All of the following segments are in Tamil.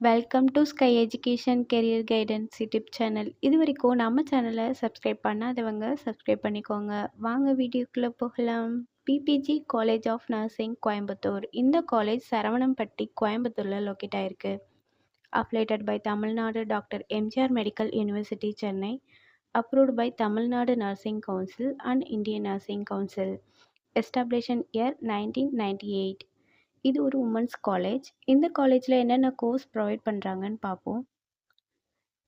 Welcome to sky education career guidance YouTube channel. இது வரைக்கும் நம்ம சேனலை சப்ஸ்கிரைப் பண்ணாதவங்க சப்ஸ்கிரைப் பண்ணிக்கோங்க. வாங்க வீடியோக்குள்ளே போகலாம். PPG college of nursing Coimbatore. இந்த காலேஜ் சரவணம்பட்டி கோயம்புத்தூரில் லொக்கேட் ஆயிருக்கு. Affiliated by Tamil Nadu doctor MGR medical university Chennai. Approved by Tamil Nadu nursing council and Indian nursing council. Establishment year 1998. இது ஒரு உமன்ஸ் காலேஜ். இந்த காலேஜில் என்னென்ன கோர்ஸ் ப்ரொவைட் பண்ணுறாங்கன்னு பார்ப்போம்.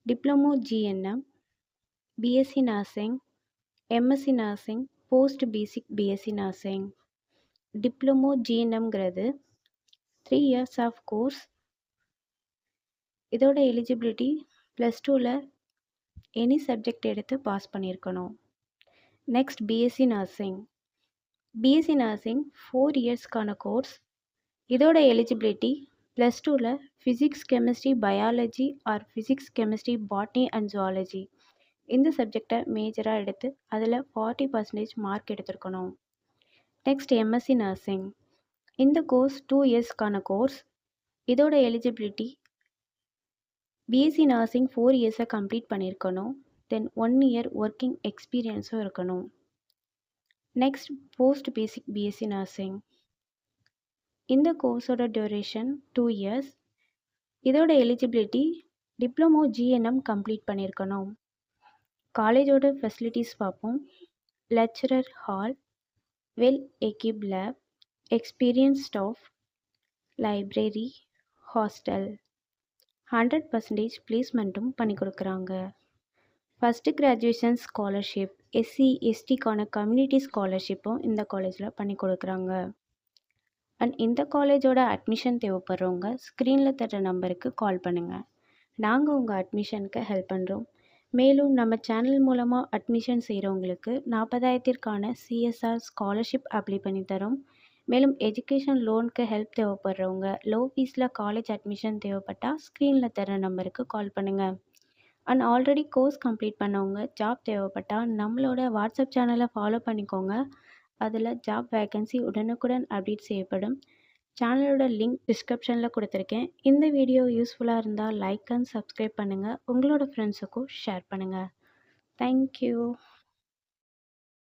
Diploma GNM, BSc nursing, MSc nursing, post basic BSc nursing. Diploma ஜிஎன்எம்ங்கிறது 3 years ஆஃப் கோர்ஸ். இதோட எலிஜிபிலிட்டி +2ல் எனி சப்ஜெக்ட் எடுத்து பாஸ் பண்ணியிருக்கணும். Next BSc nursing. BSc nursing 4 yearsக்கான கோர்ஸ். இதோட எலிஜிபிலிட்டி +2ல் physics chemistry biology or physics chemistry botany and zoology இந்த சப்ஜெக்டை மேஜராக எடுத்து அதில் 40% மார்க் எடுத்திருக்கணும். Next MSc nursing. இந்த கோர்ஸ் 2 yearsக்கான கோர்ஸ். இதோட எலிஜிபிலிட்டி பிஎஸ்சி நர்சிங் 4 yearsஐ கம்ப்ளீட் பண்ணியிருக்கணும். தென் 1 year ஒர்க்கிங் எக்ஸ்பீரியன்ஸும் இருக்கணும். Next post basic BSc nursing. இந்த கோர்ஸோட டியூரேஷன் 2 years. இதோட எலிஜிபிலிட்டி டிப்ளமோ ஜிஎன்எம் கம்ப்ளீட் பண்ணியிருக்கணும். காலேஜோட ஃபெசிலிட்டிஸ் பார்ப்போம். Lecturer hall, well equipped lab, experience staff, library, hostel. 100% பிளேஸ்மெண்ட்டும் பண்ணி கொடுக்குறாங்க. ஃபஸ்ட்டு கிராஜுவேஷன் ஸ்காலர்ஷிப், எஸ்சி எஸ்டிக்கான கம்யூனிட்டி ஸ்காலர்ஷிப்பும் இந்த காலேஜில் பண்ணி கொடுக்குறாங்க. அண்ட் இந்த காலேஜோட அட்மிஷன் தேவைப்படுறவங்க ஸ்க்ரீனில் தர நம்பருக்கு கால் பண்ணுங்கள். நாங்கள் உங்கள் அட்மிஷனுக்கு ஹெல்ப் பண்ணுறோம். மேலும் நம்ம சேனல் மூலமாக அட்மிஷன் செய்கிறவங்களுக்கு 40,000க்கான சிஎஸ்ஆர் ஸ்காலர்ஷிப் அப்ளை பண்ணி தரோம். மேலும் எஜுகேஷன் லோனுக்கு ஹெல்ப் தேவைப்படுறவங்க லோ ஃபீஸில் காலேஜ் அட்மிஷன் தேவைப்பட்டால் ஸ்க்ரீனில் தர நம்பருக்கு கால் பண்ணுங்கள். அண்ட் ஆல்ரெடி கோர்ஸ் கம்ப்ளீட் பண்ணவங்க ஜாப் தேவைப்பட்டால் நம்மளோட வாட்ஸ்அப் சேனலை ஃபாலோ பண்ணிக்கோங்க. அதில் ஜாப் வேகன்சி உடனுக்குடன் அப்டேட் செய்யப்படும். சேனலோட லிங்க் டிஸ்கிரிப்ஷனில் கொடுத்துருக்கேன். இந்த வீடியோ யூஸ்ஃபுல்லாக இருந்தால் லைக் அண்ட் சப்ஸ்கிரைப் பண்ணுங்கள். உங்களோட ஃப்ரெண்ட்ஸுக்கும் ஷேர் பண்ணுங்கள். தேங்க்யூ.